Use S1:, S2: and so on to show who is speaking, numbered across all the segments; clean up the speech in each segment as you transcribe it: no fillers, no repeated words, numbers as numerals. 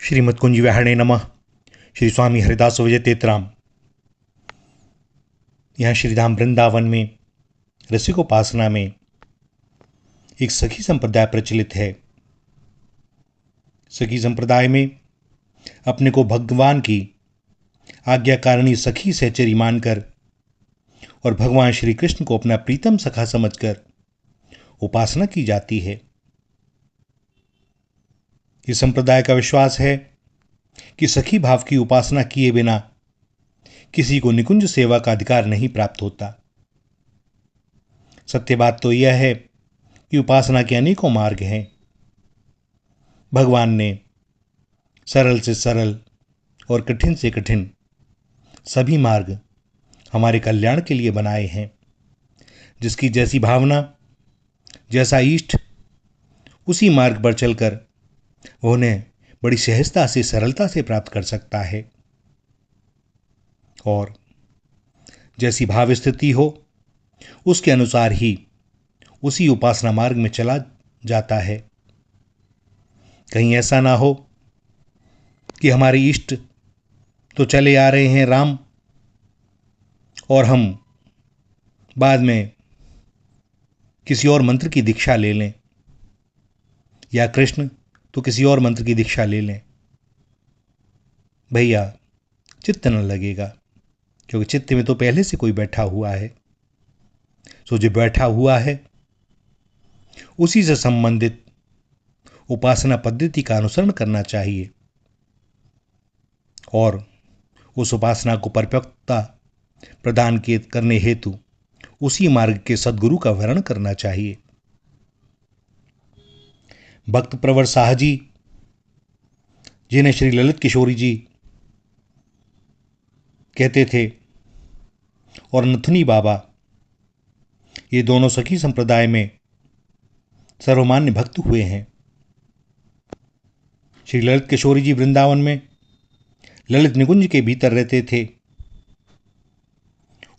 S1: श्रीमद् कुंज विहारणे नमः। श्री स्वामी हरिदास विजय तेतराम। यहाँ श्रीधाम वृंदावन में रसिकोपासना में एक सखी संप्रदाय प्रचलित है। सखी संप्रदाय में अपने को भगवान की आज्ञाकारिणी सखी सहचरी मानकर और भगवान श्री कृष्ण को अपना प्रीतम सखा समझकर उपासना की जाती है। इस संप्रदाय का विश्वास है कि सखी भाव की उपासना किए बिना किसी को निकुंज सेवा का अधिकार नहीं प्राप्त होता। सत्य बात तो यह है कि उपासना के अनेकों मार्ग हैं। भगवान ने सरल से सरल और कठिन से कठिन सभी मार्ग हमारे कल्याण के लिए बनाए हैं। जिसकी जैसी भावना, जैसा इष्ट, उसी मार्ग पर चलकर वह उन्हें बड़ी सहजता से, सरलता से प्राप्त कर सकता है। और जैसी भाव स्थिति हो उसके अनुसार ही उसी उपासना मार्ग में चला जाता है। कहीं ऐसा ना हो कि हमारे इष्ट तो चले आ रहे हैं राम, और हम बाद में किसी और मंत्र की दीक्षा ले लें, या कृष्ण तो किसी और मंत्र की दीक्षा ले लें। भैया चित्त न लगेगा, क्योंकि चित्त में तो पहले से कोई बैठा हुआ है। सो जो बैठा हुआ है उसी से संबंधित उपासना पद्धति का अनुसरण करना चाहिए और उस उपासना को परिपक्वता प्रदान करने हेतु उसी मार्ग के सद्गुरु का वर्ण करना चाहिए। भक्त प्रवर शाह जी, जिन्हें श्री ललित किशोरी जी कहते थे, और नथुनी बाबा, ये दोनों सखी संप्रदाय में सर्वमान्य भक्त हुए हैं। श्री ललित किशोरी जी वृंदावन में ललित निकुंज के भीतर रहते थे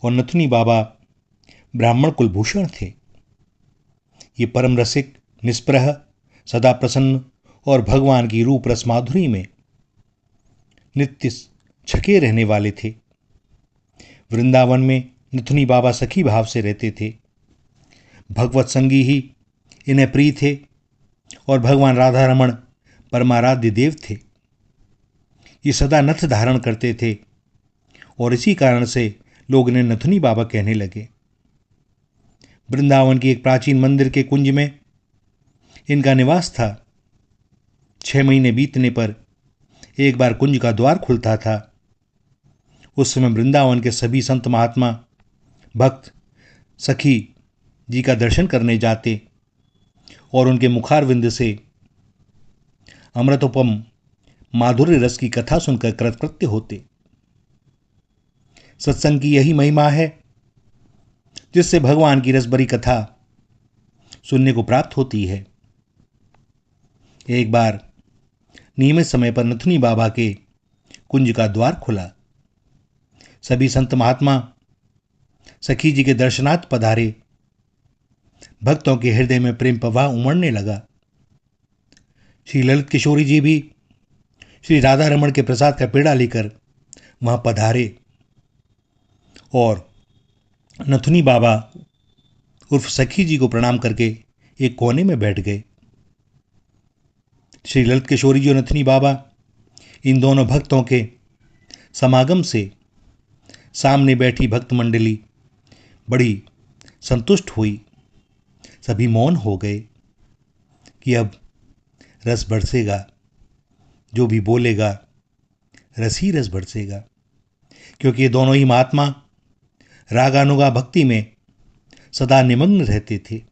S1: और नथुनी बाबा ब्राह्मण कुलभूषण थे। ये परम रसिक, निष्प्रह, सदा प्रसन्न और भगवान की रूप रस माधुरी में नित्य छके रहने वाले थे। वृंदावन में नथुनी बाबा सखी भाव से रहते थे। भगवत संगी ही इन्हें प्रिय थे और भगवान राधा रमण परमाराध्य देव थे। ये सदा नथ धारण करते थे और इसी कारण से लोग इन्हें नथुनी बाबा कहने लगे। वृंदावन की एक प्राचीन मंदिर के कुंज में इनका निवास था। 6 महीने बीतने पर एक बार कुंज का द्वार खुलता था। उस समय वृंदावन के सभी संत महात्मा भक्त सखी जी का दर्शन करने जाते और उनके मुखारविंद से अमृतोपम माधुर्य रस की कथा सुनकर कृतकृत्य होते। सत्संग की यही महिमा है जिससे भगवान की रसभरी कथा सुनने को प्राप्त होती है। एक बार नियमित समय पर नथुनी बाबा के कुंज का द्वार खुला। सभी संत महात्मा सखी जी के दर्शनार्थ पधारे। भक्तों के हृदय में प्रेम प्रवाह उमड़ने लगा। श्री ललित किशोरी जी भी श्री राधा रमण के प्रसाद का पेड़ा लेकर वहां पधारे और नथुनी बाबा उर्फ सखी जी को प्रणाम करके एक कोने में बैठ गए। श्री ललित किशोरी जी और नथुनी बाबा इन दोनों भक्तों के समागम से सामने बैठी भक्त मंडली बड़ी संतुष्ट हुई। सभी मौन हो गए कि अब रस बरसेगा, जो भी बोलेगा रस ही रस बरसेगा, क्योंकि ये दोनों ही महात्मा रागानुगा भक्ति में सदा निमग्न रहते थे।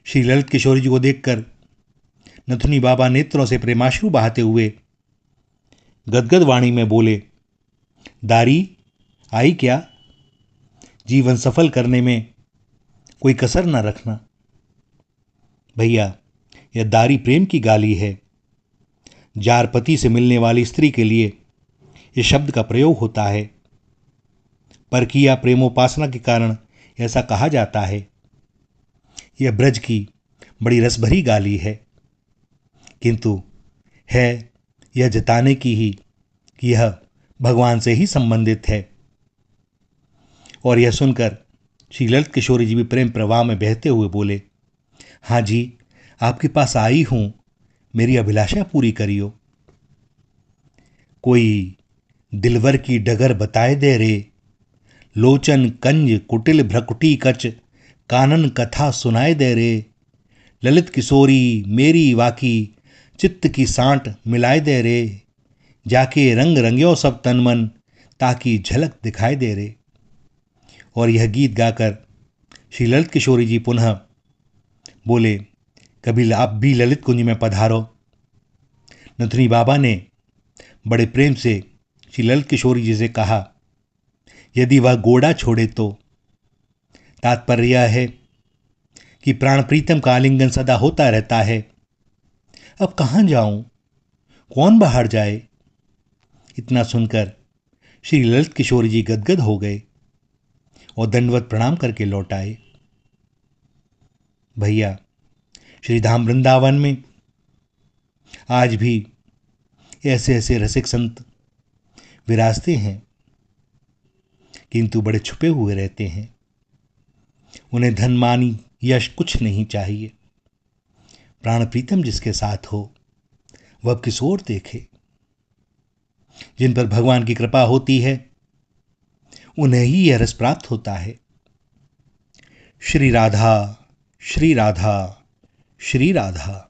S1: श्री ललित किशोरी जी को देखकर नथुनी बाबा नेत्रों से प्रेमाश्रु बहाते हुए गदगद वाणी में बोले, दारी आई क्या? जीवन सफल करने में कोई कसर न रखना। भैया, यह दारी प्रेम की गाली है। जार पति से मिलने वाली स्त्री के लिए इस शब्द का प्रयोग होता है। परकीया प्रेमोपासना के कारण ऐसा कहा जाता है। यह ब्रज की बड़ी रसभरी गाली है, किंतु है यह जताने की ही कि यह भगवान से ही संबंधित है। और यह सुनकर श्री ललित किशोरी जी भी प्रेम प्रवाह में बहते हुए बोले, हाँ जी, आपके पास आई हूं, मेरी अभिलाषा पूरी करियो। कोई दिलवर की डगर बताए दे रे, लोचन कंज कुटिल भ्रकुटी कच, कानन कथा सुनाए दे रे, ललित किशोरी मेरी वाकी, चित्त की सांट मिलाए दे रे, जाके रंग रंग्यो सब तन मन, ताकि झलक दिखाई दे रे। और यह गीत गाकर श्री ललित किशोरी जी पुनः बोले, कभी आप भी ललित कुंज में पधारो। नथुनी बाबा ने बड़े प्रेम से श्री ललित किशोरी जी से कहा, यदि वह गोड़ा छोड़े तो तात्पर्य यह है कि प्राण प्रीतम का आलिंगन सदा होता रहता है। अब कहाँ जाऊं, कौन बाहर जाए। इतना सुनकर श्री ललित किशोरी जी गदगद हो गए और दंडवत प्रणाम करके लौट आए। भैया, श्री धाम वृंदावन में आज भी ऐसे ऐसे रसिक संत विराजते हैं, किंतु बड़े छुपे हुए रहते हैं। उन्हें धन मानी यश कुछ नहीं चाहिए। प्राण प्रीतम जिसके साथ हो वह किस ओर देखे। जिन पर भगवान की कृपा होती है उन्हें ही यह रस प्राप्त होता है। श्री राधा, श्री राधा, श्री राधा।